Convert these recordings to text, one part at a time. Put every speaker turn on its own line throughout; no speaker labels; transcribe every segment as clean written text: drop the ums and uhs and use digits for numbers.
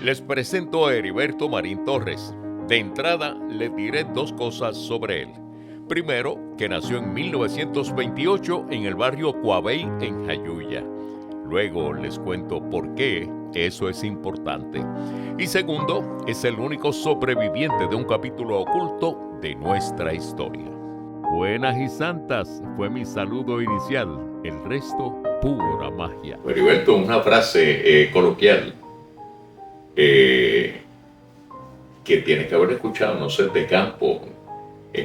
Les presento a Heriberto Marín Torres. De entrada, les diré dos cosas sobre él. Primero, que nació en 1928 en el barrio Coabey, en Jayuya. Luego les cuento por qué eso es importante. Y segundo, es el único sobreviviente de un capítulo oculto de nuestra historia. Buenas y santas fue mi saludo inicial. El resto, pura magia. Heriberto, una frase coloquial que tienes que haber escuchado, no sé, de campo,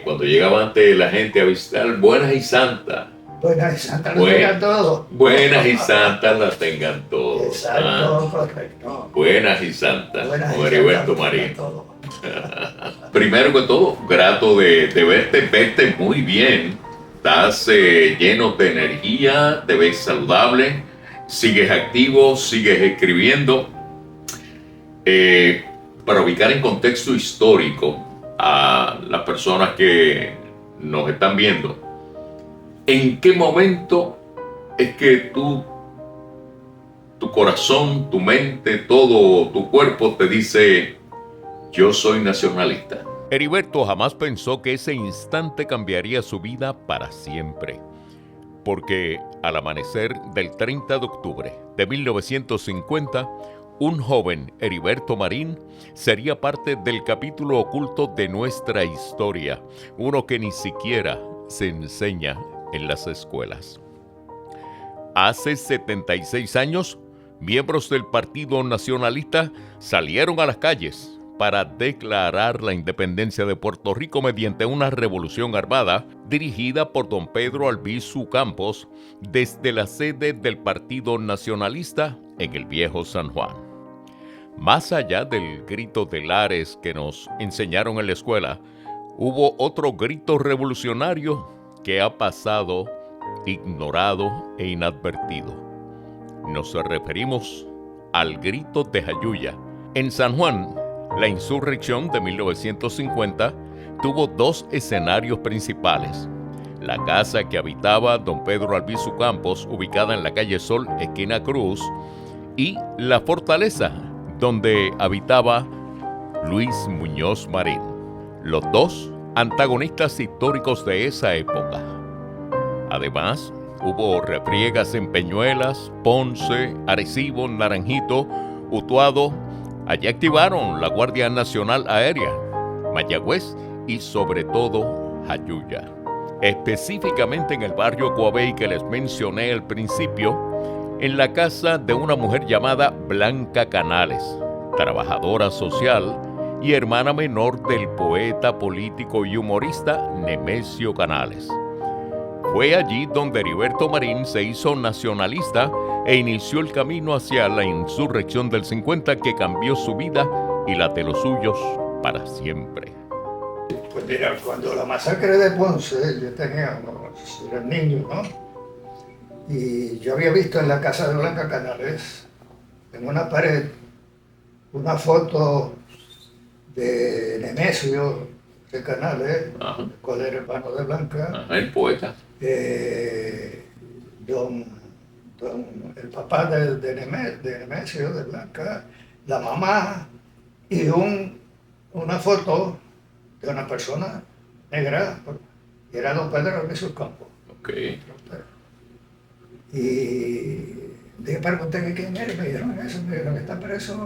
cuando llegaba antes la gente a visitar, buenas y santas.
Buenas y santas las tengan todos.
Buenas y santas las tengan todos.
Exacto, correcto.
Buenas y santas,
Buenas
con
y
Heriberto
santas
Marín.
todo.
Primero que todo, grato de verte muy bien. Estás lleno de energía, te ves saludable, sigues activo, sigues escribiendo. Para ubicar en contexto histórico a las personas que nos están viendo, ¿en qué momento es que tu corazón, tu mente, todo tu cuerpo te dice, yo soy nacionalista? Heriberto jamás pensó que ese instante cambiaría su vida para siempre, porque al amanecer del 30 de octubre de 1950, un joven, Heriberto Marín, sería parte del capítulo oculto de nuestra historia, uno que ni siquiera se enseña en las escuelas. Hace 76 años, miembros del Partido Nacionalista salieron a las calles para declarar la independencia de Puerto Rico mediante una revolución armada dirigida por don Pedro Albizu Campos desde la sede del Partido Nacionalista en el Viejo San Juan. Más allá del grito de lares que nos enseñaron en la escuela, hubo otro grito revolucionario que ha pasado ignorado e inadvertido. Nos referimos al grito de Jayuya. En San Juan, la insurrección de 1950 tuvo dos escenarios principales. La casa que habitaba don Pedro Albizu Campos, ubicada en la calle Sol, esquina Cruz, y la fortaleza, donde habitaba Luis Muñoz Marín, los dos antagonistas históricos de esa época. Además, hubo refriegas en Peñuelas, Ponce, Arecibo, Naranjito, Utuado. Allí activaron la Guardia Nacional Aérea, Mayagüez y sobre todo Jayuya. Específicamente en el barrio Coabey que les mencioné al principio, en la casa de una mujer llamada Blanca Canales, trabajadora social y hermana menor del poeta, político y humorista Nemesio Canales. Fue allí donde Heriberto Marín se hizo nacionalista e inició el camino hacia la insurrección del 50 que cambió su vida y la de los suyos para siempre.
Pues mira, cuando la masacre de Ponce, yo era niño, ¿no? Y yo había visto en la casa de Blanca Canales, en una pared, una foto de Nemesio de Canales, el cual era hermano de Blanca.
El poeta.
El papá de Nemesio, de Blanca, la mamá, y una foto de una persona negra, que era don Pedro Albizu Campos.
Okay.
Y pregunté que quién era y me dijeron eso, me dijeron que está preso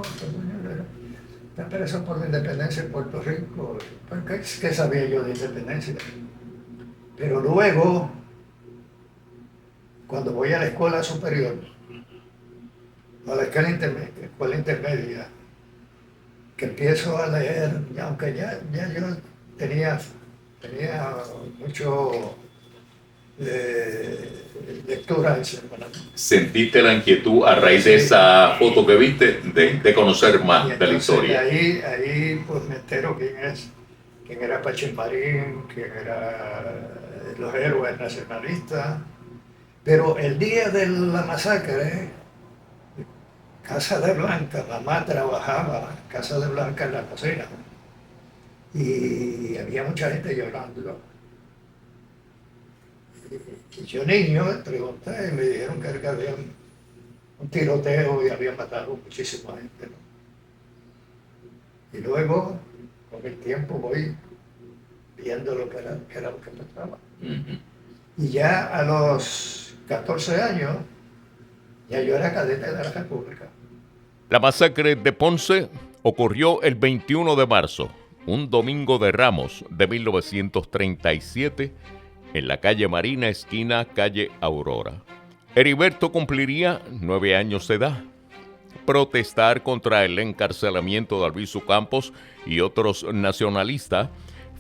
por la independencia de Puerto Rico. ¿Qué sabía yo de independencia? Pero luego, cuando voy a la escuela superior, a la escuela intermedia, que empiezo a leer, aunque ya yo tenía mucho lectura.
¿Sentiste la inquietud a raíz de esa foto que viste de conocer más de la historia?
Ahí pues me entero quién era Pachín Marín, quién eran los héroes nacionalistas. Pero el día de la masacre, Casa de Blanca, mamá trabajaba en Casa de Blanca en la cocina y había mucha gente llorando. Y yo niño pregunté y me dijeron que había un tiroteo y habían matado muchísima gente, ¿no? Y luego, con el tiempo, voy viendo qué era lo que pasaba. Y ya a los 14 años, ya yo era cadete de la República.
La masacre de Ponce ocurrió el 21 de marzo, un domingo de Ramos de 1937, en la calle Marina, esquina calle Aurora. Heriberto cumpliría 9 años de edad. Protestar contra el encarcelamiento de Albizu Campos y otros nacionalistas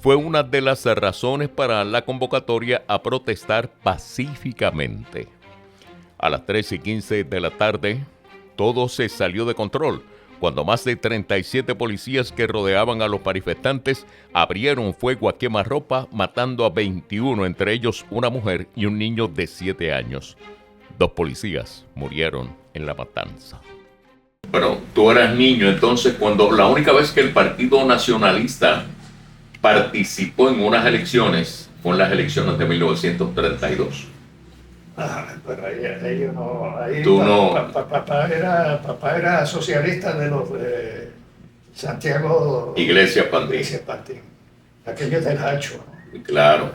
fue una de las razones para la convocatoria a protestar pacíficamente. A las 3:15 de la tarde, todo se salió de control cuando más de 37 policías que rodeaban a los manifestantes abrieron fuego a quemarropa, matando a 21, entre ellos una mujer y un niño de 7 años. 2 policías murieron en la matanza. Bueno, tú eras niño, entonces cuando la única vez que el Partido Nacionalista participó en unas elecciones fue en las elecciones de 1932.
Pero ahí uno, ahí
Tú no.
Papá era socialista de los de Santiago
Iglesias Pantín.
Iglesias Pantín, aquellos del Hacho.
Claro.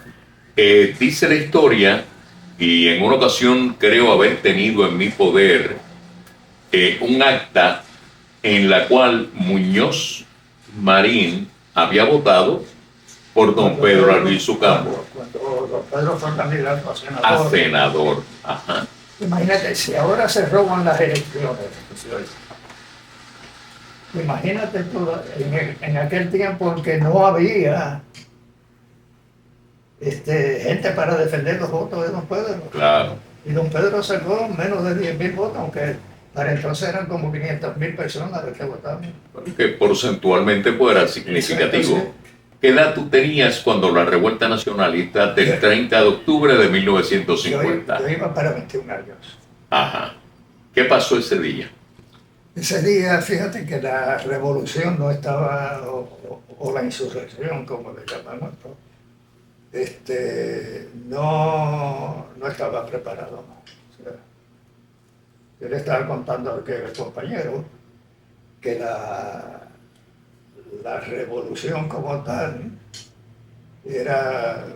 Dice la historia, y en una ocasión creo haber tenido en mi poder un acta en la cual Muñoz Marín había votado por don Pedro Albizu Campos.
Cuando don Pedro fue candidato a senador.
A senador. Ajá.
Imagínate, si ahora se roban las elecciones, imagínate tú, en aquel tiempo en que no había gente para defender los votos de don Pedro.
Claro.
Y don Pedro sacó menos de 10.000 votos, aunque para entonces eran como 500.000 personas las que votaban.
Que porcentualmente pues era significativo.
Exacto, sí.
¿Qué edad tú tenías cuando la revuelta nacionalista del 30 de octubre de 1950?
Yo iba para 21 años.
Ajá. ¿Qué pasó ese día?
Ese día, fíjate que la revolución no estaba, o la insurrección, como le llamamos, no estaba preparado. O sea, yo le estaba contando al compañero que la revolución como tal era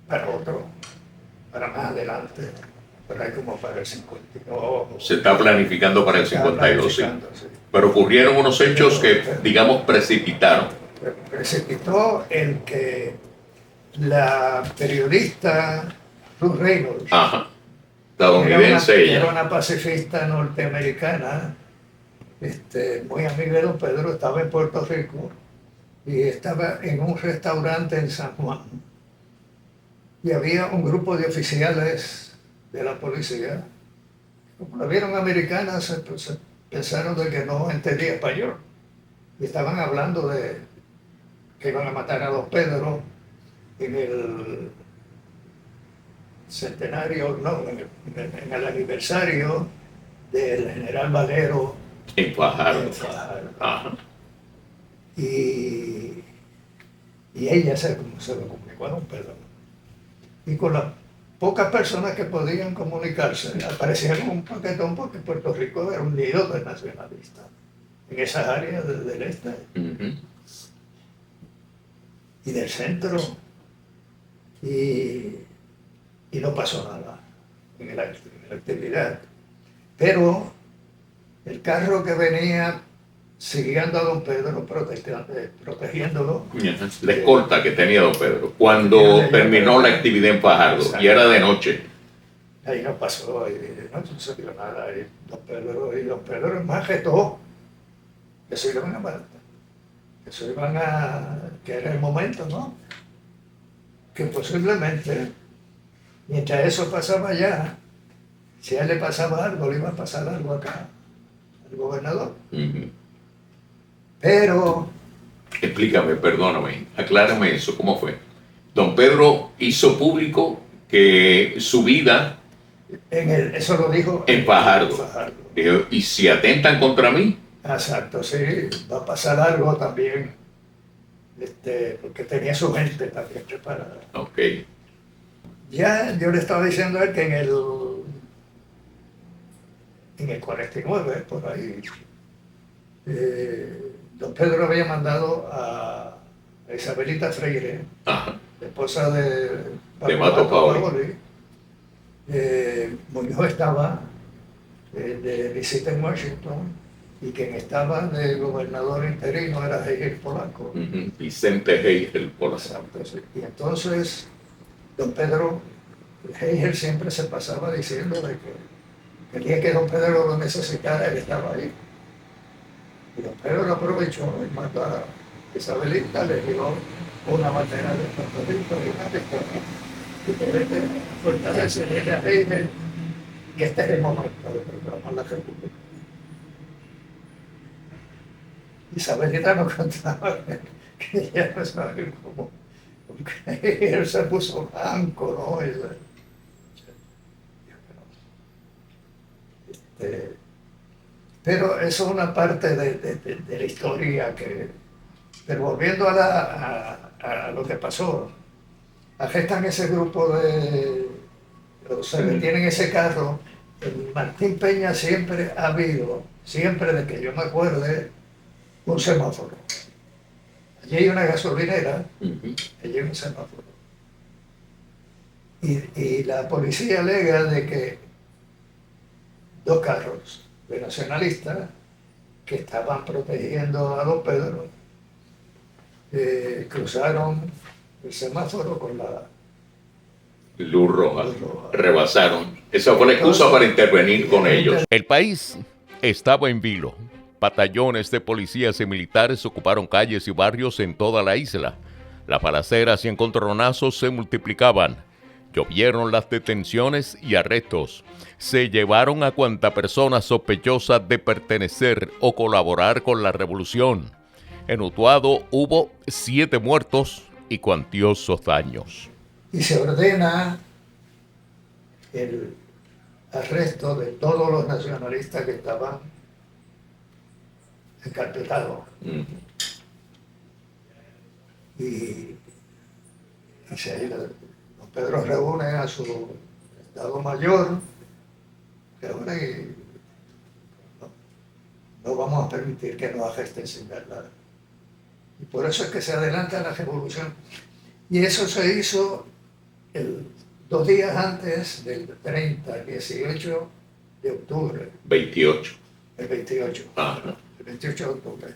para más adelante, por ahí como para el 52.
Se está planificando para el 52, sí. Pero ocurrieron unos hechos que, digamos, precipitaron.
Precipitó el que la periodista Ruth Reynolds,
estadounidense ella,
era una pacifista norteamericana, muy amiga de don Pedro, estaba en Puerto Rico y estaba en un restaurante en San Juan. Y había un grupo de oficiales de la policía. Como la vieron americana, se pensaron de que no entendía español. Y estaban hablando de que iban a matar a don Pedro en el centenario, no, en el aniversario del general Valero
en Fajardo.
Ajá. Y ella se lo comunicó a don Pedro. Y con las pocas personas que podían comunicarse, aparecieron un paquetón porque Puerto Rico era un nido de nacionalistas en esas áreas del este y del centro. Y no pasó nada en la actividad. Pero el carro que venía siguiendo a don Pedro, protegiéndolo.
La escolta que tenía don Pedro cuando terminó la actividad en Fajardo. Exacto. Y era de noche.
Ahí no pasó, no sucedió nada. Y don Pedro más retó que se iban a matar. Que era el momento, ¿no? Que posiblemente, mientras eso pasaba allá, si a él le pasaba algo, le iba a pasar algo acá, al gobernador. Pero...
Explícame, perdóname, aclárame eso, ¿cómo fue? Don Pedro hizo público que su vida...
eso lo dijo...
En Fajardo. Dijo, ¿y si atentan contra mí?
Exacto, sí, va a pasar algo también, porque tenía su gente también preparada.
Ok.
Ya yo le estaba diciendo a él que en el 49, por ahí, don Pedro había mandado a Isabelita Freire,
Ajá.
esposa de
Mato Paoli.
Muñoz estaba de visita en Washington y quien estaba de gobernador interino era Hegel Polanco.
Vicente Hegel Polanco.
Exacto, sí. Y entonces don Pedro, Hegel siempre se pasaba diciendo de que el día que don Pedro lo necesitara, él estaba ahí. Y don Pedro lo aprovechó y mandó a Isabelita, le dio una bandera de Puerto Rico y una victoria. Y que fortalecerle a Hegel, y este es el momento de proclamar la República. Isabelita nos contaba que ella no sabía cómo, porque él se puso blanco, ¿no? Pero eso es una parte de la historia pero volviendo a lo que pasó, arrestan ese grupo o sea, tienen ese carro. En Martín Peña siempre ha habido, siempre de que yo me acuerde, un semáforo. Allí hay una gasolinera, allí hay un semáforo. Y la policía alega de que dos carros de nacionalistas que estaban protegiendo a don Pedro cruzaron el semáforo con la
luz roja. Rebasaron. Esa fue la excusa para intervenir con ellos. El país estaba en vilo. Batallones de policías y militares ocuparon calles y barrios en toda la isla. Las balaceras y encontronazos se multiplicaban. Llovieron las detenciones y arrestos. Se llevaron a cuanta persona sospechosa de pertenecer o colaborar con la revolución. En Utuado hubo 7 muertos y cuantiosos daños.
Y se ordena el arresto de todos los nacionalistas que estaban encarpetados. Y don Pedro reúne a su Estado Mayor, y no vamos a permitir que nos arresten sin verdad. Y por eso es que se adelanta la revolución. Y eso se hizo 2 días antes del 18 de octubre.
28.
El 28.
Ajá.
El 28 de octubre.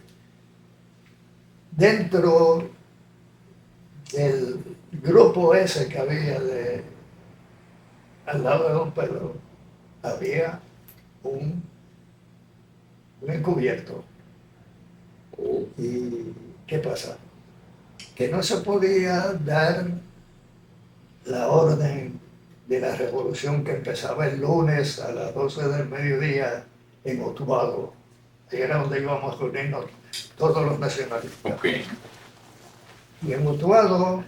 Dentro del grupo ese que había al lado de don Pedro, había un encubierto. ¿Y qué pasa? Que no se podía dar la orden de la revolución que empezaba el lunes a las 12 del mediodía en Utuado. Ahí era donde íbamos a reunirnos todos los nacionalistas.
Okay.
Y en Utuado,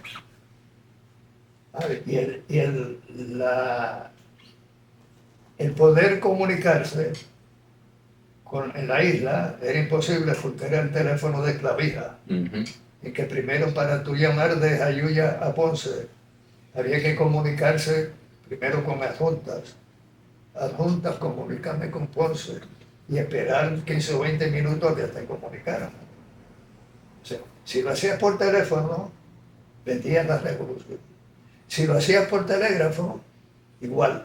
el poder comunicarse en la isla era imposible porque era el teléfono de clavija. Y que primero para tú llamar de Jayuya a Ponce había que comunicarse primero con adjuntas. Adjuntas, comunicarme con Ponce y esperar 15 o 20 minutos que te comunicaran. O sea, si lo hacías por teléfono, vendían la revolución. Si lo hacías por telégrafo, igual.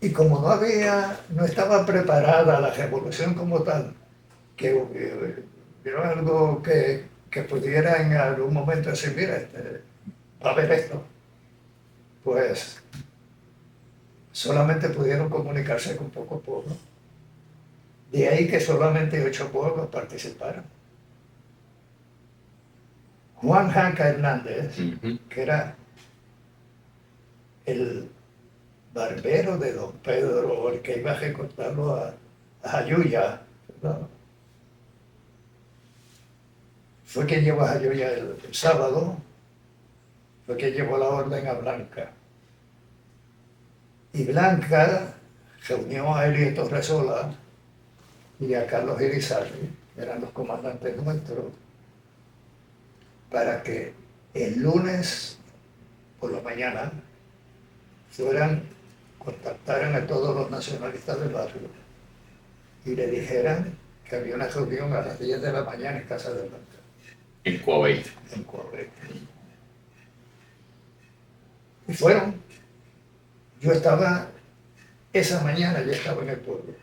Y como no estaba preparada la revolución como tal, que hubiera algo que pudiera en algún momento decir, mira, va a haber esto, pues solamente pudieron comunicarse con pocos pueblos. De ahí que solamente 8 pueblos participaron. Juan Janca Hernández, que era el barbero de don Pedro, el que iba a recortarlo a Jayuya, ¿no? Fue quien llevó a Jayuya el sábado, fue quien llevó la orden a Blanca. Y Blanca reunió a Elio Torresola y a Carlos Irizarry, eran los comandantes nuestros, para que el lunes por la mañana contactaran a todos los nacionalistas del barrio y le dijeran que había una reunión a las 10 de la mañana en Casa de Blanca.
En Coabey.
En Coabey. Y fueron. Yo estaba, esa mañana yo estaba en el pueblo.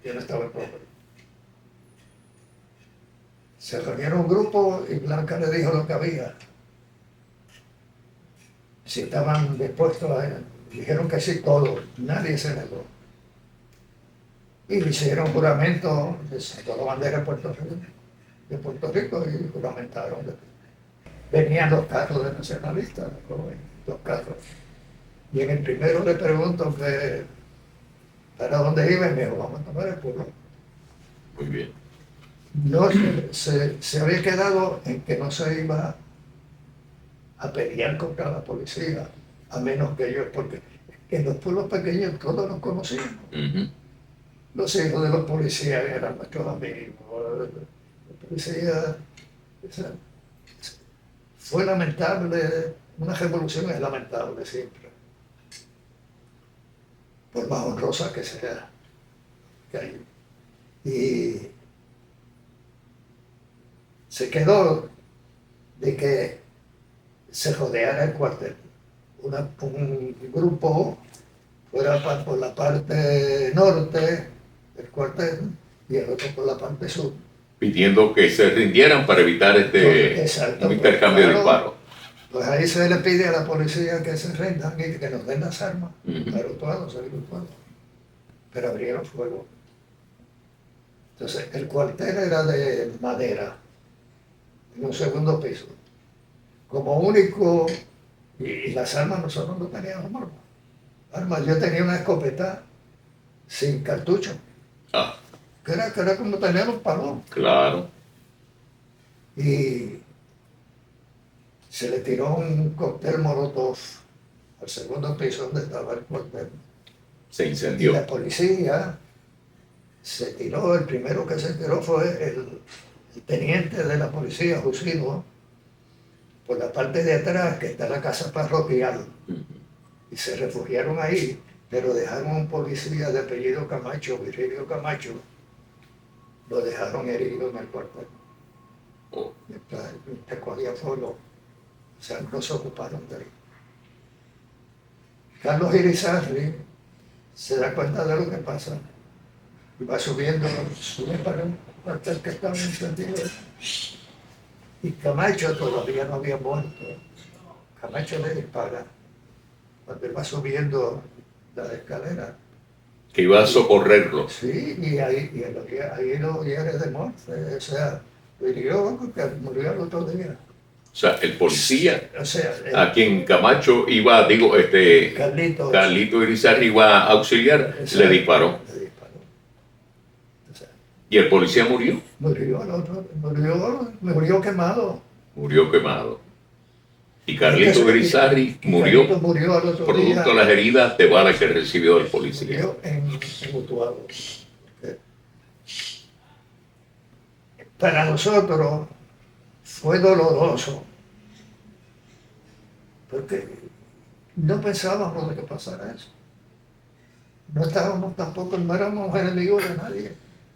Yo no estaba en el pueblo. Se reunieron un grupo y Blanca le dijo lo que había. Si estaban dispuestos a... Dijeron que sí, todos. Nadie se negó. Y le hicieron juramento, les sacó la bandera de Puerto Rico y juramentaron. Venían los carros de nacionalistas, los carros. Y en el primero le pregunto que para dónde iba y me dijo, vamos a tomar el pueblo.
Muy bien.
No, se había quedado en que no se iba a pelear contra la policía, a menos que ellos, porque en los pueblos pequeños todos nos conocíamos. Los hijos de los policías eran nuestros amigos. La policía, fue lamentable, una revolución es lamentable siempre, por más honrosa que sea. Y se quedó de que se rodeara el cuartel. Un grupo fuera por la parte norte del cuartel y el otro por la parte sur.
Pidiendo que se rindieran para evitar un intercambio de disparos.
Pues ahí se le pide a la policía que se rindan y que nos den las armas. Pero todos se fuego. Pero abrieron fuego. Entonces, el cuartel era de madera, en un segundo piso. Como único, y las armas nosotros no teníamos armas. Yo tenía una escopeta sin cartucho. Que era como tener un palón.
Claro.
Y se le tiró un cóctel molotov al segundo piso donde estaba el cuartel.
Se incendió.
Y la policía se tiró, el primero que se tiró fue el teniente de la policía, Jusino, por la parte de atrás, que está la casa parroquial. Y se refugiaron ahí, pero dejaron a un policía de apellido Camacho, Virgilio Camacho, lo dejaron herido en el cuartel. Te cogía fuego, o sea, no se ocuparon de él. Carlos Irizarry se da cuenta de lo que pasa y va subiendo, sube para un cuartel que estaba encendido. Y Camacho todavía no había muerto. Camacho le dispara cuando él va subiendo la escalera.
Que iba a socorrerlo.
Sí, y ahí lo hiere de muerte. O sea, lo hirió porque murió el otro día.
O sea, el policía,
o sea,
a quien Camacho iba, Carlito Irizarry iba a auxiliar, le disparó. O sea, ¿y el policía murió?
Murió quemado.
Murió quemado. Y Carlito Irizarry murió producto de las heridas de bala que recibió el policía.
Murió en Utuado. Para nosotros fue doloroso, porque no pensábamos de que pasara eso. No estábamos tampoco, no éramos enemigos de nadie.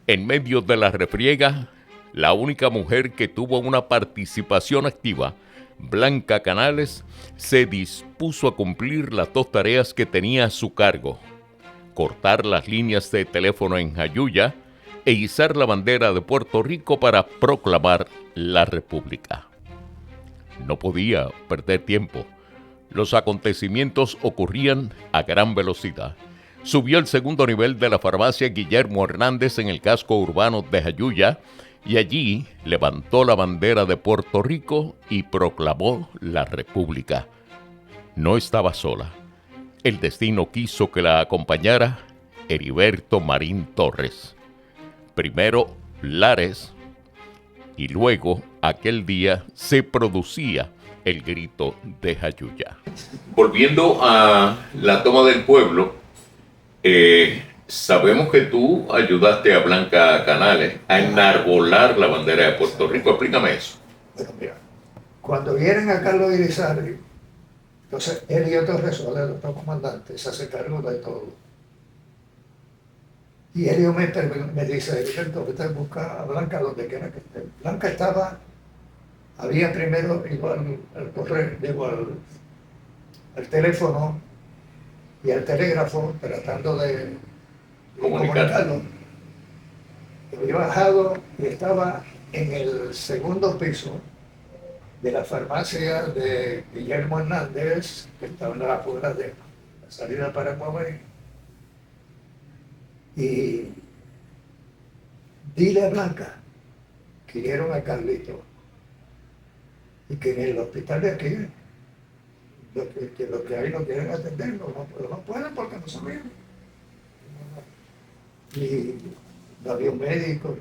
En medio de la refriega, la única mujer que tuvo una participación activa, Blanca Canales, se dispuso a cumplir las dos tareas que tenía a su cargo: cortar las líneas de teléfono en Jayuya e izar la bandera de Puerto Rico para proclamar la República. No podía perder tiempo. Los acontecimientos ocurrían a gran velocidad. Subió al segundo nivel de la farmacia Guillermo Hernández en el casco urbano de Jayuya y allí levantó la bandera de Puerto Rico y proclamó la República. No estaba sola. El destino quiso que la acompañara Heriberto Marín Torres. Primero Lares y luego aquel día se producía el grito de Jayuya. Volviendo a la toma del pueblo, sabemos que tú ayudaste a Blanca Canales a enarbolar la bandera de Puerto Rico. Explícame eso.
Bueno, mira, cuando vienen a Carlos Irizarry, entonces él y otros Resoles, el otro comandante, se hace cargo de todo. Y Elio me dice, Heriberto, vete a buscar a Blanca donde quiera que esté. Blanca había primero ido al correo, digo, al teléfono y al telégrafo tratando de comunicarlo. Había bajado y estaba en el segundo piso de la farmacia de Guillermo Hernández, que estaba en las afueras de la salida para Guaymallén. Y dile a Blanca que dieron a Carlito y que en el hospital de aquí lo que hay no quieren atenderlo, no pueden porque no sabían. Y no había un médico.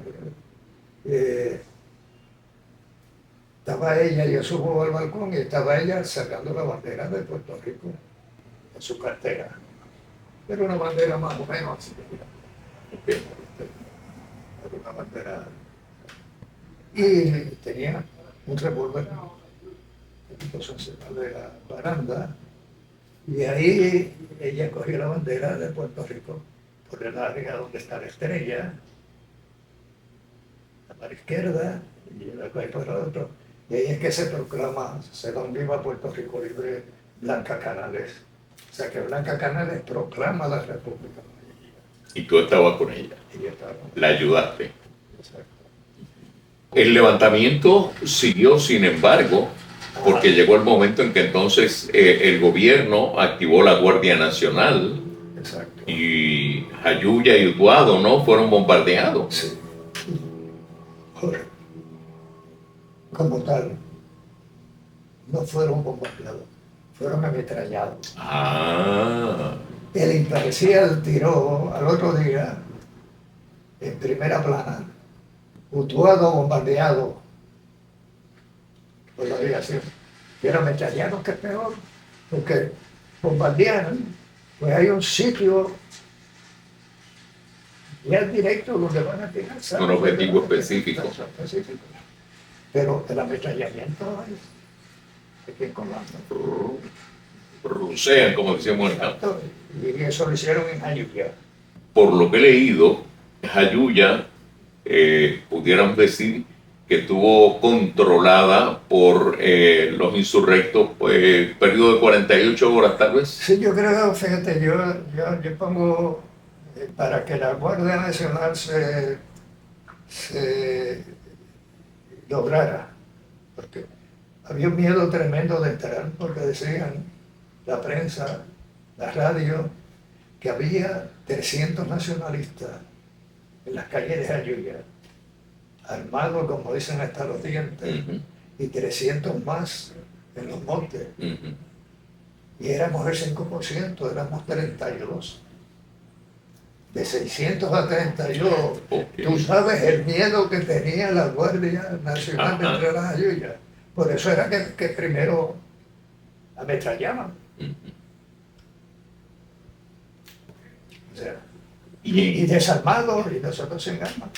Estaba ella, yo subo al balcón y estaba ella sacando la bandera de Puerto Rico en su cartera. Era una bandera más o menos así. Era una bandera. Y tenía un revólver de la baranda. Y ahí ella cogió la bandera de Puerto Rico por el área donde está la estrella, a la izquierda, y la cogió por el otro. Y ahí es que se proclama, se da un viva Puerto Rico libre, Blanca Canales. O sea que Blanca Canales proclama la República.
Y tú estabas con ella.
Y yo estaba con
La ayudaste.
Exacto.
El levantamiento siguió, sin embargo, porque llegó el momento en que entonces el gobierno activó la Guardia Nacional.
Exacto.
Y Jayuya y Utuado, ¿no? Fueron bombardeados.
Sí. Como tal, no fueron bombardeados, fueron ametrallados.
Ah.
El imparcial tiró al otro día, en primera plana, Utuado bombardeado por la aviación. Pero ametrallados, que es peor, porque bombardearon, pues hay un sitio ya directo donde van a tirar.
Un objetivo específico.
Pero el ametrallamiento es que con la
Rusean, como decíamos en el campo.
y eso lo hicieron en Jayuya.
Por lo que he leído, Jayuya, pudiéramos decir que estuvo controlada por los insurrectos, pues, periodo de 48 horas tal vez.
Sí, yo creo, fíjate, yo pongo para que la Guardia Nacional se lograra, porque había un miedo tremendo de entrar, porque decían la prensa, la radio, que había 300 nacionalistas en las calles de Jayuya, armados, como dicen, hasta los dientes, y 300 más en los montes. Y éramos el 5%, éramos 32. De 600 a 32, tú sabes el miedo que tenía la Guardia Nacional de entrar a Jayuya. Por eso era que primero ametrallaban. O sea, y desarmados, y nosotros sin armas.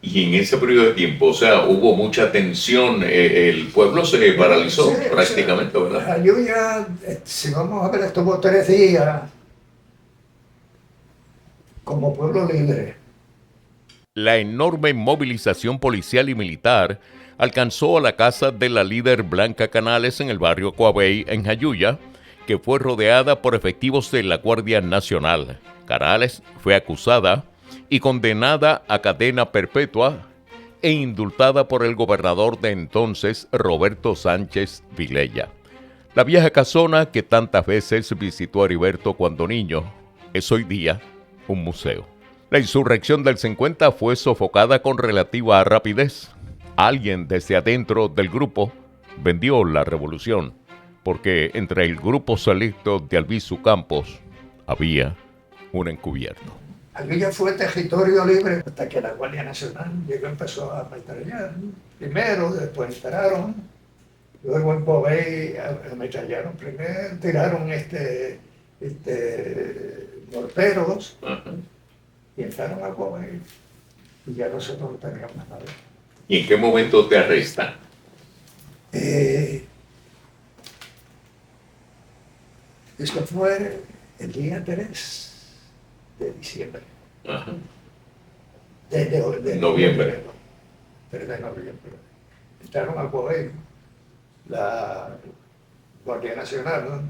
Y en ese periodo de tiempo, o sea, hubo mucha tensión, el pueblo se paralizó prácticamente, ¿verdad?
Jayuya, si vamos a ver, estuvo 3 días como pueblo libre.
La enorme movilización policial y militar alcanzó a la casa de la líder Blanca Canales en el barrio Coabey, en Jayuya, que fue rodeada por efectivos de la Guardia Nacional. Canales fue acusada y condenada a cadena perpetua e indultada por el gobernador de entonces, Roberto Sánchez Vilella. La vieja casona que tantas veces visitó a Heriberto cuando niño es hoy día un museo. La insurrección del 50 fue sofocada con relativa rapidez. Alguien desde adentro del grupo vendió la revolución, porque entre el grupo selecto de Albizu Campos había un encubierto.
Jayuya fue territorio libre hasta que la Guardia Nacional llegó y empezó a ametrallar. Primero, después entraron, luego en Coabey ametrallaron primero, tiraron morteros y entraron a Coabey y ya nosotros no teníamos nada.
¿Y en qué momento te arrestan?
Esto fue el día 3 de diciembre.
Ajá.
De
Noviembre.
3 de noviembre. Entraron a Kuwait, la Guardia Nacional,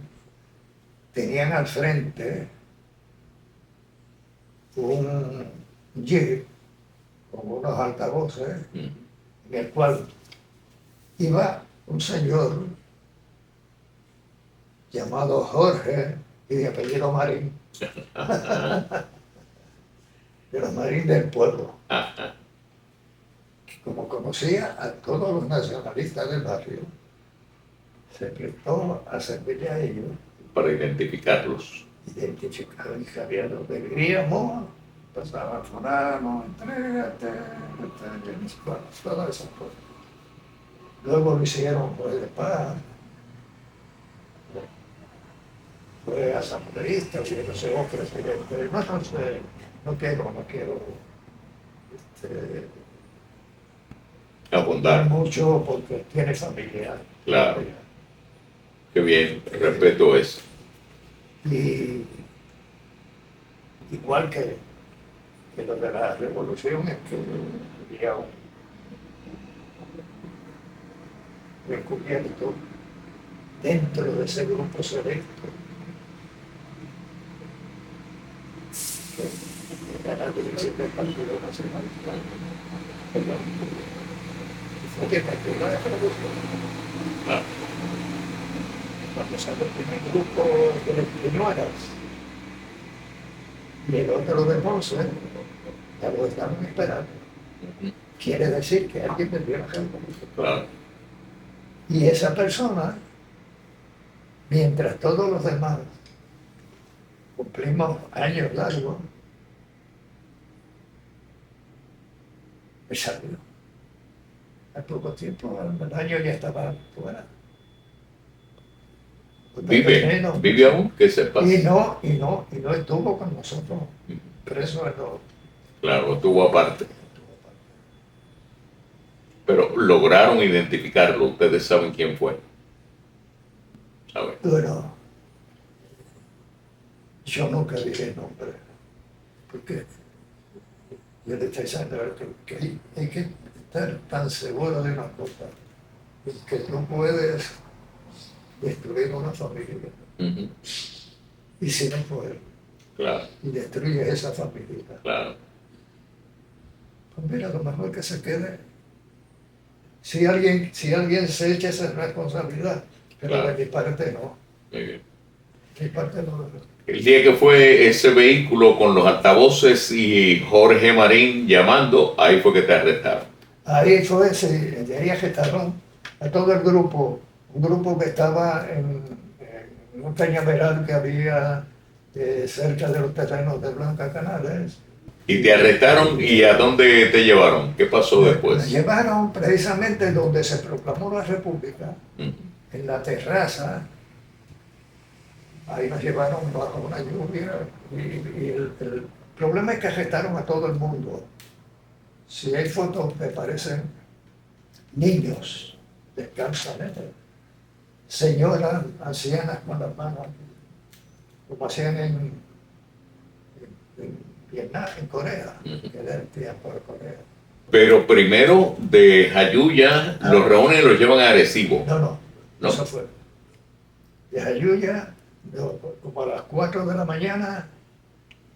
tenían al frente un jeep con unos altavoces
Mm.
en el cual iba un señor llamado Jorge y de apellido Marín, de los Marín del pueblo,
Ajá.
que como conocía a todos los nacionalistas del barrio, se prestó a servirle a ellos,
Para identificarlos.
identificar y sabía dónde vivíamos, pasaba fulano, entrégate, bueno, todas esas cosas. Luego lo hicieron juez de paz, fue asambleísta, no se presidente, no sé, no quiero
Abundar.
mucho porque tiene familia.
Claro. Qué bien, respeto eso.
Y igual que lo de la revolución, es que había un encubierto dentro de ese grupo selecto que era la dirección del Partido Nacional. Perdón. Fue que partió la revolución.
Ah,
Cuando salió el primer grupo de Ñueras y el otro de Ponce, ya lo estaban esperando.
ujú.
Quiere decir que alguien perdió la revolución.
Claro.
Y esa persona, mientras todos los demás cumplimos años largos, me salió. Al poco tiempo, al año ya estaba fuera.
Vive aún, que sepas.
Y no estuvo con nosotros preso en los...
Claro, estuvo aparte. Pero lograron identificarlo. Ustedes saben quién fue. ¿Saben?
Bueno, yo nunca dije el nombre, porque yo le estoy diciendo que hay que estar tan seguro de una cosa, que tú puedes destruir una familia,
Ujú.
y si no puedes,
Claro,
y destruyes esa familia,
claro.
pues mira, lo mejor que se quede, si alguien se echa esa responsabilidad, pero
Claro.
de mi parte no,
Muy bien.
de mi parte no.
El día que fue ese vehículo con los altavoces y Jorge Marín llamando, ahí fue que te arrestaron.
Ahí fue, de ahí agitaron a todo el grupo, un grupo que estaba en un cañaveral que había cerca de los terrenos de Blanca Canales.
Y te arrestaron, ¿y a dónde te llevaron? ¿Qué pasó
Nos
después?
llevaron precisamente donde se proclamó la República,
Ujú.
en la terraza. Ahí nos llevaron bajo una lluvia y el problema es que arrestaron a todo el mundo. Si hay fotos, me parecen niños descansan, señoras ancianas con las manos, como hacían en Vietnam, en Corea, que era el tiempo de Corea.
Pero primero de Jayuya los reúnen y los llevan a Arecibo.
No, eso fue. De Jayuya, como a las 4 de la mañana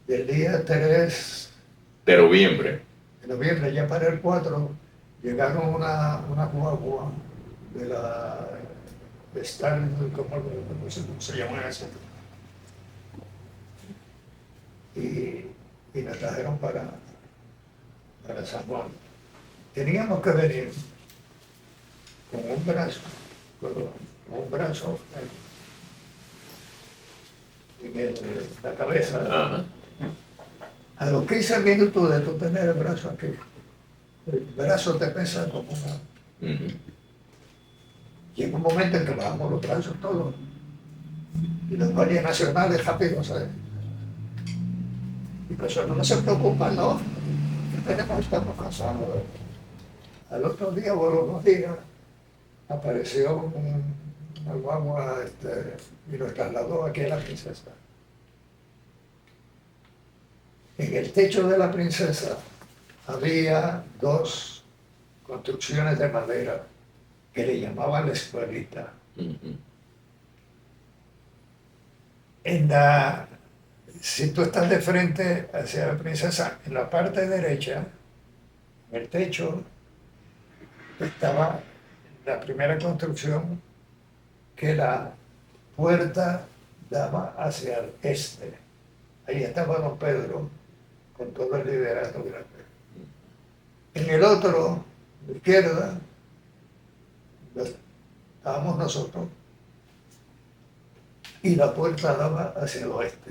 del día 3
De noviembre.
de noviembre, ya para el 4, llegaron una guagua de la Star, ¿cómo se llama eso? Y nos trajeron para San Juan. Teníamos que venir con un brazo en la cabeza.
Ajá.
A los 15 minutos de tú tener el brazo aquí, el brazo te pesa como una...
Ujú.
Llega un momento en que bajamos los brazos todos. Y los guardias nacionales rápido, ¿sabes? Y pues no se preocupan, ¿no? Estamos cansados. Al otro día o a los 2 días apareció una guagua y nos trasladó aquí a la princesa. En el techo de la Princesa había dos construcciones de madera que le llamaban la escuelita. Si tú estás de frente hacia la Princesa, en la parte derecha, en el techo, estaba la primera construcción, que la puerta daba hacia el este. Ahí estaba don Pedro con todo el liderato grande. En el otro, a la izquierda, estábamos nosotros y la puerta daba hacia el oeste.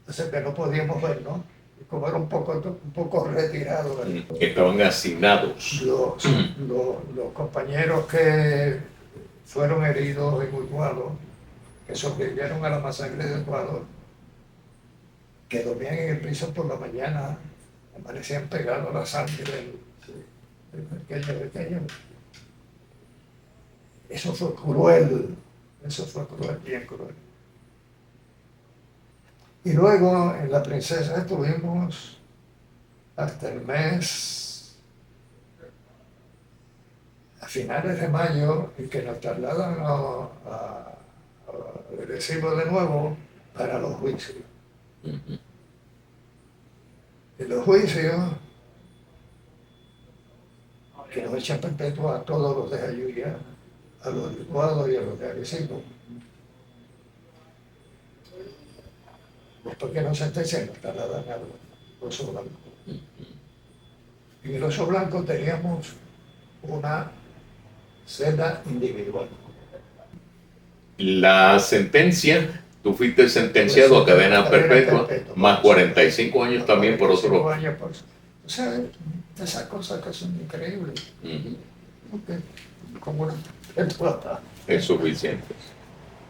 Entonces que no podíamos ver, ¿no? Y como era un poco retirado.
Estaban asignados.
Los compañeros que fueron heridos en Utuado, que sobrevivieron a la masacre de Utuado, que dormían en el piso por la mañana, amanecían pegados a la sangre del pequeño. Eso fue cruel, bien cruel. Y luego en la Princesa estuvimos hasta el mes, a finales de mayo, en que nos trasladan a Arecibo de nuevo para los juicios. En los juicios, que nos echan perpetua a todos los de Jayuya, a los de Utuado y a los de Arecibo. Después que nos sentencian, nos trasladan al Oso Blanco. En el Oso Blanco teníamos una celda individual.
La sentencia, tú fuiste sentenciado a cadena perpetua, más 45 años también por otro.
O sea, esas cosas que son increíbles. Okay. Como una perpetua.
Es suficiente,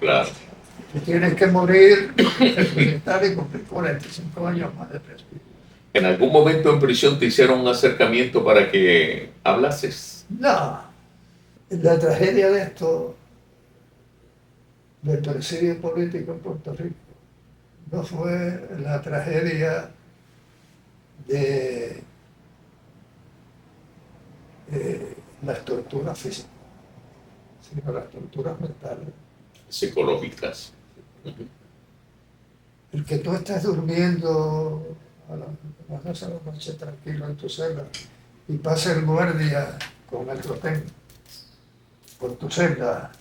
claro.
Y tienes que morir, resucitar y cumplir 45 años más de presión.
¿En algún momento en prisión te hicieron un acercamiento para que hablases?
No. La tragedia de esto, del presidio político en Puerto Rico, no fue la tragedia de las torturas físicas, sino las torturas mentales.
Psicológicas.
El que tú estés durmiendo a las 12 de la noche tranquilo en tu celda y pase el guardia con el trotén por tu celda,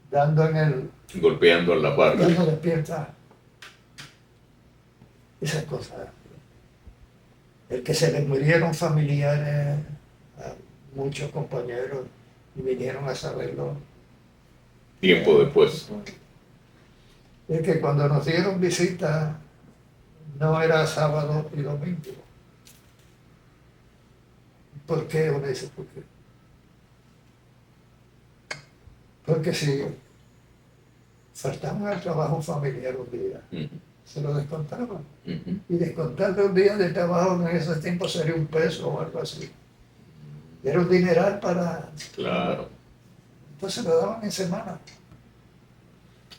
dando en el...
golpeando en la barra.
Y uno despierta. Esas cosas. El que se les murieron familiares a muchos compañeros y vinieron a saberlo.
Tiempo después.
Es que cuando nos dieron visita no era sábado y domingo. ¿Por qué? Uno dice, ¿por qué? Porque si faltaban al trabajo familiar un día, se lo descontaban. Y descontarle un día de trabajo en ese tiempo sería $1 o algo así. Era un dineral para...
Claro.
Entonces lo daban en semana.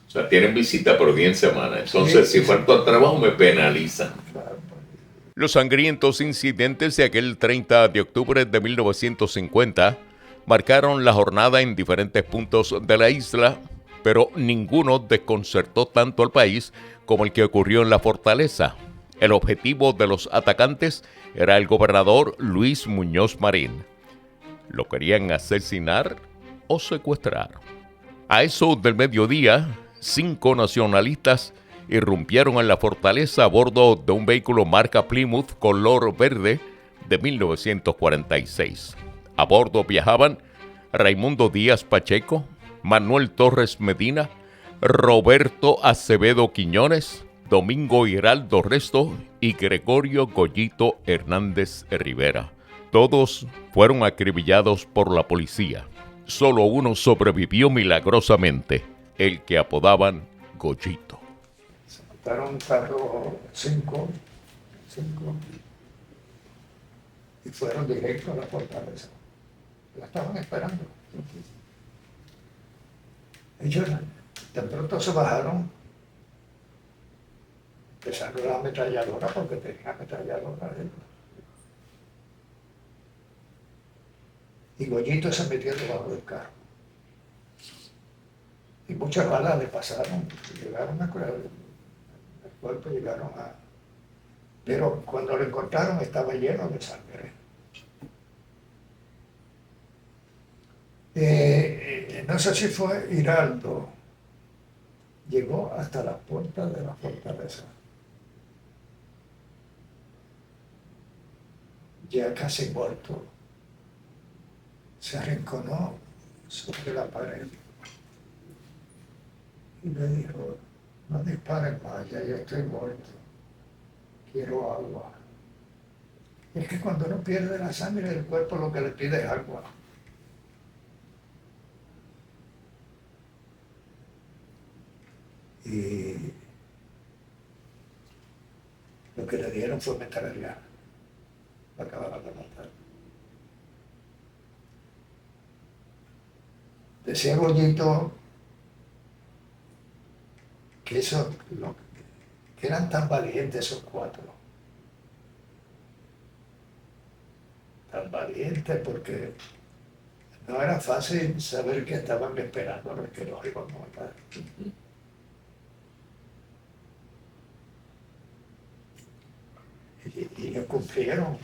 O sea, tienen visita por 10 semanas. Entonces, si falto al trabajo, me penalizan.
Claro.
Los sangrientos incidentes de aquel 30 de octubre de 1950 marcaron la jornada en diferentes puntos de la isla, pero ninguno desconcertó tanto al país como el que ocurrió en la fortaleza. El objetivo de los atacantes era el gobernador Luis Muñoz Marín. Lo querían asesinar o secuestrar. A eso del mediodía, 5 nacionalistas irrumpieron en la fortaleza a bordo de un vehículo marca Plymouth color verde de 1946. A bordo viajaban Raimundo Díaz Pacheco, Manuel Torres Medina, Roberto Acevedo Quiñones, Domingo Hiraldo Resto y Gregorio Goyito Hernández Rivera. Todos fueron acribillados por la policía. Solo uno sobrevivió milagrosamente, el que apodaban Goyito.
Se montaron un carro 5 y fueron directo a la fortaleza. La estaban esperando. Ellos de pronto se bajaron Empezaron la ametralladora porque tenía ametralladora. Y Goyito se metió debajo del carro. Y muchas balas le pasaron, llegaron a curar el cuerpo, llegaron a... Pero cuando lo encontraron estaba lleno de sangre. No sé si fue Hiraldo, llegó hasta la puerta de la fortaleza. Ya casi muerto, se arrinconó sobre la pared y le dijo, no disparen más, ya yo estoy muerto, quiero agua. Y es que cuando uno pierde la sangre del cuerpo lo que le pide es agua. Y lo que le dieron fue metralla. Lo acabaron de matar. Decía Goyito que que eran tan valientes esos cuatro. Tan valientes porque no era fácil saber que estaban esperando los que los iban a matar. Y ellos cumplieron.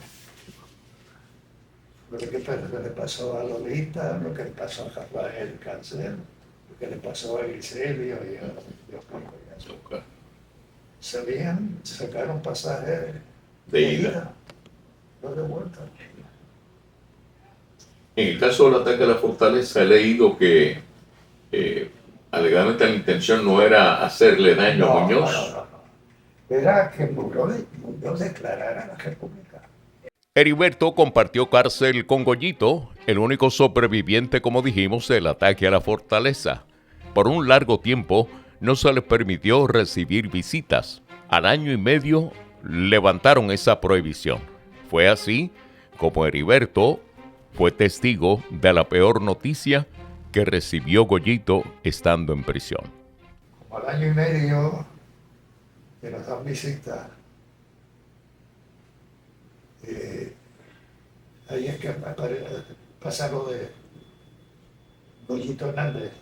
Lo que le pasó a Lolita, lo que le pasó a Rafael Cáncer, lo que le pasó a Griselio y a Oscar. Sacaron pasajes
de ida,
no de vuelta.
En el caso del ataque a la fortaleza, he leído que alegadamente la intención no era hacerle daño a Muñoz.
No. Era que Muñoz declarara la república.
Heriberto compartió cárcel con Goyito, el único sobreviviente, como dijimos, del ataque a la fortaleza. Por un largo tiempo no se les permitió recibir visitas. Al año y medio levantaron esa prohibición. Fue así como Heriberto fue testigo de la peor noticia que recibió Goyito estando en prisión.
Como al año y medio que nos dan visitas, ahí es que pasa lo de Goyito Hernández,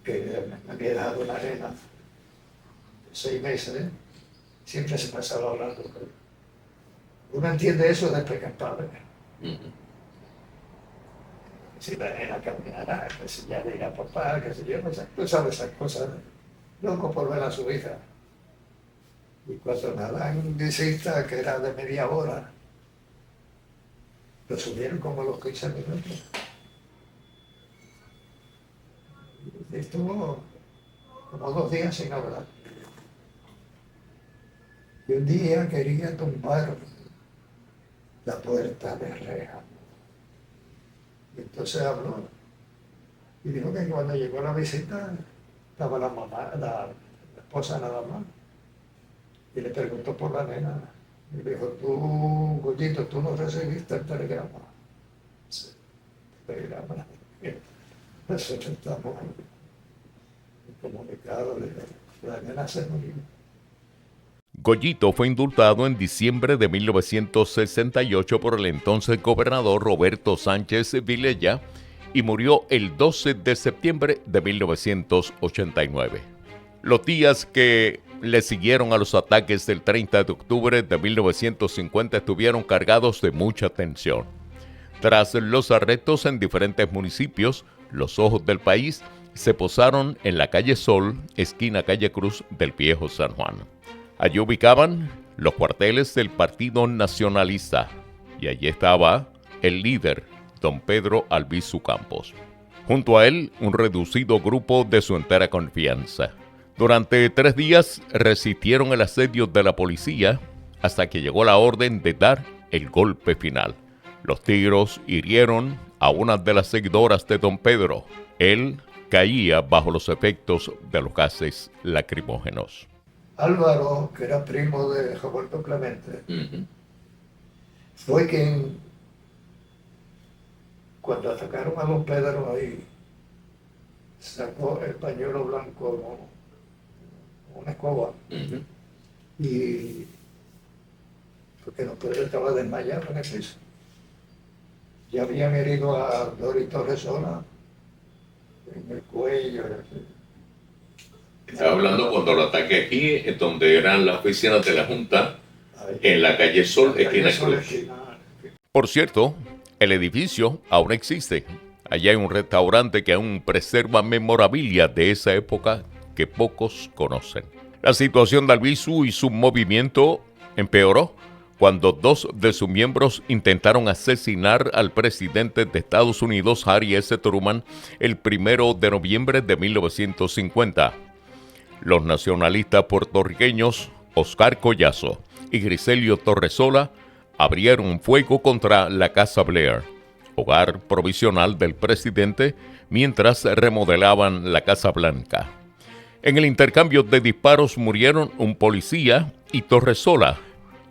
que me había dejado una nena de 6 meses, siempre se pasaba hablando. Uno entiende eso después que es padre. Si la nena caminara, que si ya le irá a papá, que si yo, tú sabes esas cosas, loco por ver a su hija. Y cuando me dan visita, que era de media hora, lo subieron como los 15 minutos. Y estuvo como 2 días sin hablar. Y un día quería tumbar la puerta de reja. Y entonces habló. Y dijo que cuando llegó la visita, estaba la mamá, la esposa nada más. Y le preguntó por la nena. Y le dijo, tú, Goyito, ¿tú no recibiste el telegrama? Sí, el telegrama. Nosotros estamos incomunicados. La nena se murió.
Goyito fue indultado en diciembre de 1968 por el entonces gobernador Roberto Sánchez Vilella y murió el 12 de septiembre de 1989. Los días que le siguieron a los ataques del 30 de octubre de 1950 estuvieron cargados de mucha tensión. Tras los arrestos en diferentes municipios, los ojos del país se posaron en la calle Sol, esquina calle Cruz del Viejo San Juan. Allí ubicaban los cuarteles del Partido Nacionalista y allí estaba el líder, don Pedro Albizu Campos. Junto a él, un reducido grupo de su entera confianza. Durante 3 días resistieron el asedio de la policía hasta que llegó la orden de dar el golpe final. Los tiros hirieron a una de las seguidoras de don Pedro. Él caía bajo los efectos de los gases lacrimógenos.
Álvaro, que era primo de Roberto Clemente, fue quien, cuando atacaron a don Pedro ahí, sacó el pañuelo blanco una escoba. Y porque no puede, estaba desmayado en el piso. Ya habían herido a Doris Torresola en el cuello.
Estaba hablando cuando lo ataque aquí, en donde eran las oficinas de la Junta, en la calle Sol, esquina Cruz. Por cierto, el edificio aún existe. Allá hay un restaurante que aún preserva memorabilia de esa época que pocos conocen. La situación de Albizu y su movimiento empeoró cuando dos de sus miembros intentaron asesinar al presidente de Estados Unidos, Harry S. Truman, el 1 de noviembre de 1950. Los nacionalistas puertorriqueños Oscar Collazo y Griselio Torresola abrieron fuego contra la Casa Blair, hogar provisional del presidente, mientras remodelaban la Casa Blanca. En el intercambio de disparos murieron un policía y Torresola.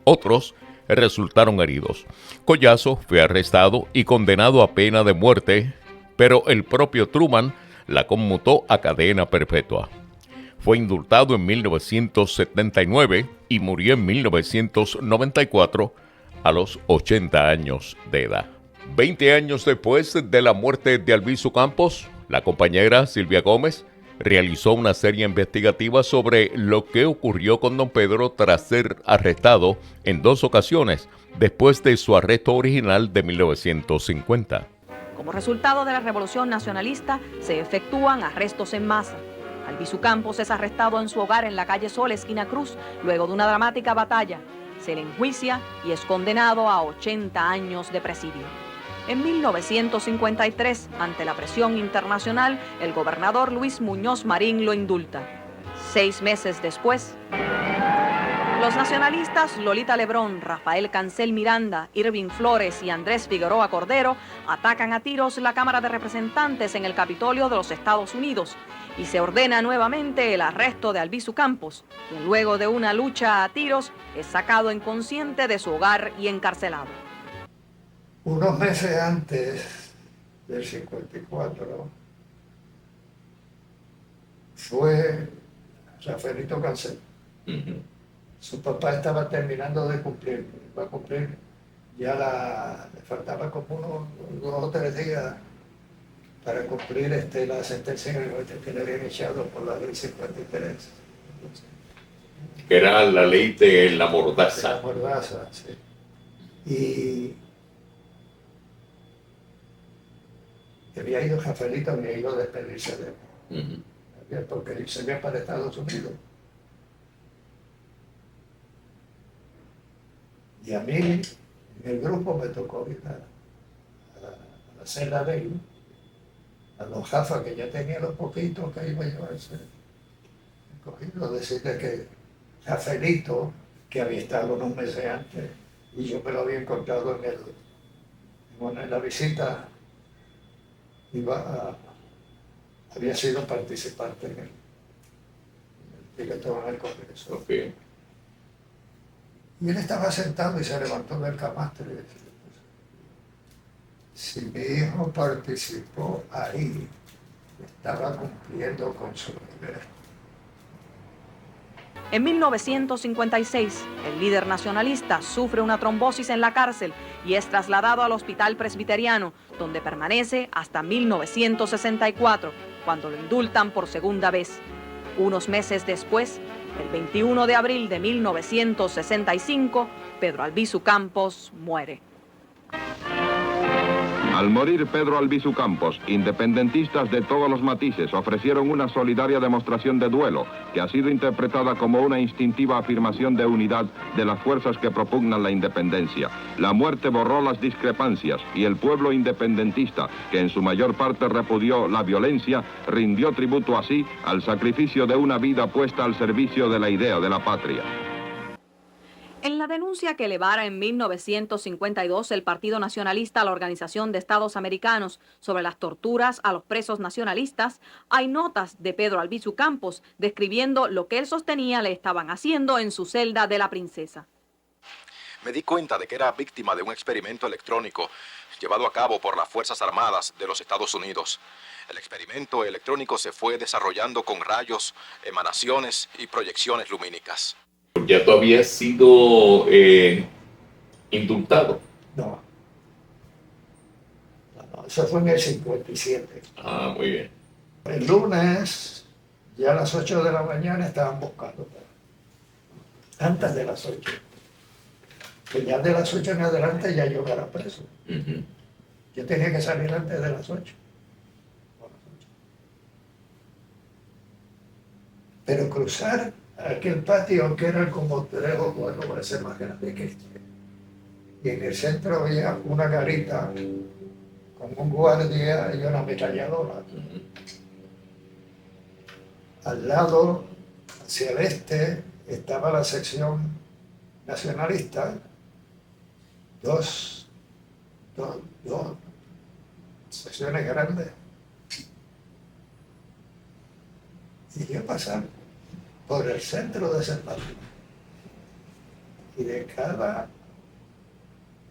Otros resultaron heridos. Collazo fue arrestado y condenado a pena de muerte, pero el propio Truman la conmutó a cadena perpetua. Fue indultado en 1979 y murió en 1994 a los 80 años de edad. 20 años después de la muerte de Albizu Campos, la compañera Silvia Gómez realizó una serie investigativa sobre lo que ocurrió con don Pedro tras ser arrestado en 2 ocasiones después de su arresto original de 1950.
Como resultado de la Revolución Nacionalista, se efectúan arrestos en masa. Albizu Campos es arrestado en su hogar en la calle Sol, esquina Cruz, luego de una dramática batalla. Se le enjuicia y es condenado a 80 años de presidio. En 1953, ante la presión internacional, el gobernador Luis Muñoz Marín lo indulta. 6 meses después, los nacionalistas Lolita Lebrón, Rafael Cancel Miranda, Irving Flores y Andrés Figueroa Cordero atacan a tiros la Cámara de Representantes en el Capitolio de los Estados Unidos y se ordena nuevamente el arresto de Albizu Campos, quien luego de una lucha a tiros es sacado inconsciente de su hogar y encarcelado.
Unos meses antes del 54 fue Rafaelito Cancel. Su papá estaba terminando de cumplir, va a cumplir, ya le faltaba como unos 2 o 3 días para cumplir la sentencia que le habían echado por la ley 53.
Que era la ley de la mordaza.
De la mordaza, sí. Y había ido Rafaelito, había ido a despedirse de él, porque él se iba para Estados Unidos. Y a mí, en el grupo, me tocó ir a la celda de él, a don Jafa, que ya tenía los poquitos que iba a llevarse cogido, decirle que Rafaelito, que había estado unos meses antes, y yo me lo había encontrado en la visita, había sido participante en el director del Congreso.
Okay.
Y él estaba sentado y se levantó del camastro y decía, si mi hijo participó ahí, estaba cumpliendo con su deber.
En 1956, el líder nacionalista sufre una trombosis en la cárcel y es trasladado al Hospital Presbiteriano, donde permanece hasta 1964, cuando lo indultan por segunda vez. Unos meses después, el 21 de abril de 1965, Pedro Albizu Campos muere.
Al morir Pedro Albizu Campos, independentistas de todos los matices ofrecieron una solidaria demostración de duelo que ha sido interpretada como una instintiva afirmación de unidad de las fuerzas que propugnan la independencia. La muerte borró las discrepancias y el pueblo independentista, que en su mayor parte repudió la violencia, rindió tributo así al sacrificio de una vida puesta al servicio de la idea de la patria.
En la denuncia que elevara en 1952 el Partido Nacionalista a la Organización de Estados Americanos sobre las torturas a los presos nacionalistas, hay notas de Pedro Albizu Campos describiendo lo que él sostenía le estaban haciendo en su celda de la Princesa.
me di cuenta de que era víctima de un experimento electrónico llevado a cabo por las Fuerzas Armadas de los Estados Unidos. El experimento electrónico se fue desarrollando con rayos, emanaciones y proyecciones lumínicas.
Ya tú habías sido indultado.
No, no, eso fue en el 57.
Ah, muy bien.
El lunes, ya a las 8 de la mañana estaban buscando. Antes de las 8. Que ya de las 8 en adelante ya yo era preso.
Uh-huh.
Yo tenía que salir antes de las 8. Pero cruzar aquel patio que era como 3 o 4 veces más grande que este. Y en el centro había una garita con un guardia y una ametralladora.
Uh-huh.
Al lado, hacia el este, estaba la sección nacionalista, dos secciones grandes. Y yo pasaba por el centro de ese patio. Y de cada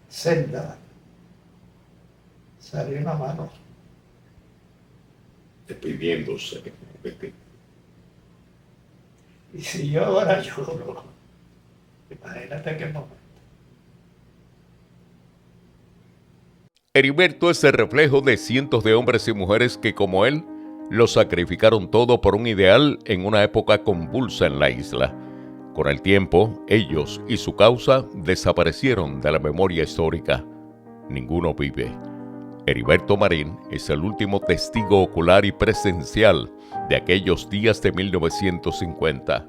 celda salió una mano.
Despidiéndose.
Y si yo ahora lloro, imagínate qué momento.
Heriberto es el reflejo de cientos de hombres y mujeres que, como él, lo sacrificaron todo por un ideal en una época convulsa en la isla. Con el tiempo, ellos y su causa desaparecieron de la memoria histórica. Ninguno vive. Heriberto Marín es el último testigo ocular y presencial de aquellos días de 1950.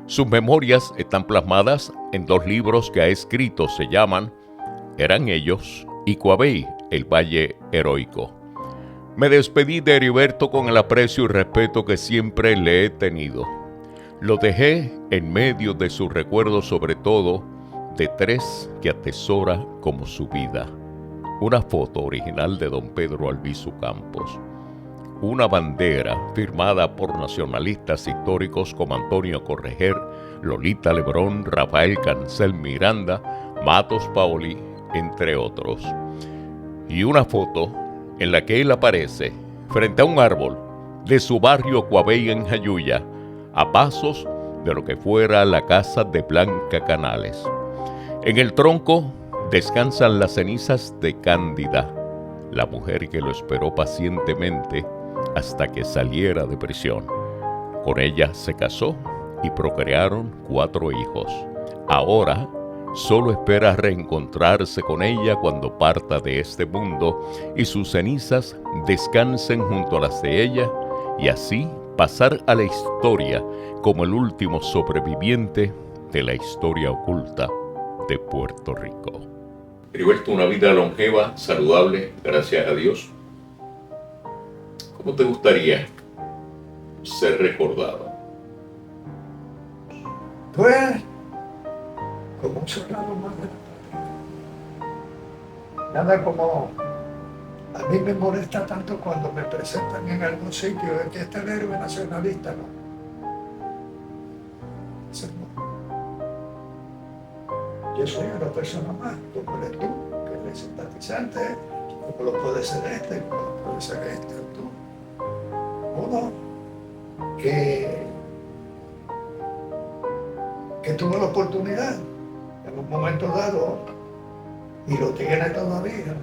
Sus memorias están plasmadas en 2 libros que ha escrito. Se llaman Eran ellos y Coabey, el Valle Heroico. Me despedí de Heriberto con el aprecio y respeto que siempre le he tenido. Lo dejé en medio de sus recuerdos, sobre todo de 3 que atesora como su vida. Una foto original de don Pedro Albizu Campos. Una bandera firmada por nacionalistas históricos como Antonio Correger, Lolita Lebrón, Rafael Cancel Miranda, Matos Paoli, entre otros. Y una foto en la que él aparece frente a un árbol de su barrio Coabey en Jayuya, a pasos de lo que fuera la casa de Blanca Canales. En el tronco descansan las cenizas de Cándida, la mujer que lo esperó pacientemente hasta que saliera de prisión. Con ella se casó y procrearon 4 hijos. Ahora solo espera reencontrarse con ella cuando parta de este mundo y sus cenizas descansen junto a las de ella, y así pasar a la historia como el último sobreviviente de la historia oculta de Puerto Rico. Heriberto, una vida longeva, saludable, gracias a Dios. ¿Cómo te gustaría ser recordado?
Pues, como un soldado más de la patria. Nada como, a mí me molesta tanto cuando me presentan en algún sitio de que este es el héroe nacionalista, ¿no? Eso no. Yo soy una persona más, como eres tú, que eres simpatizante, como lo puede ser este, como lo puede ser este o tú. Uno que tuvo la oportunidad en un momento dado y lo tiene todavía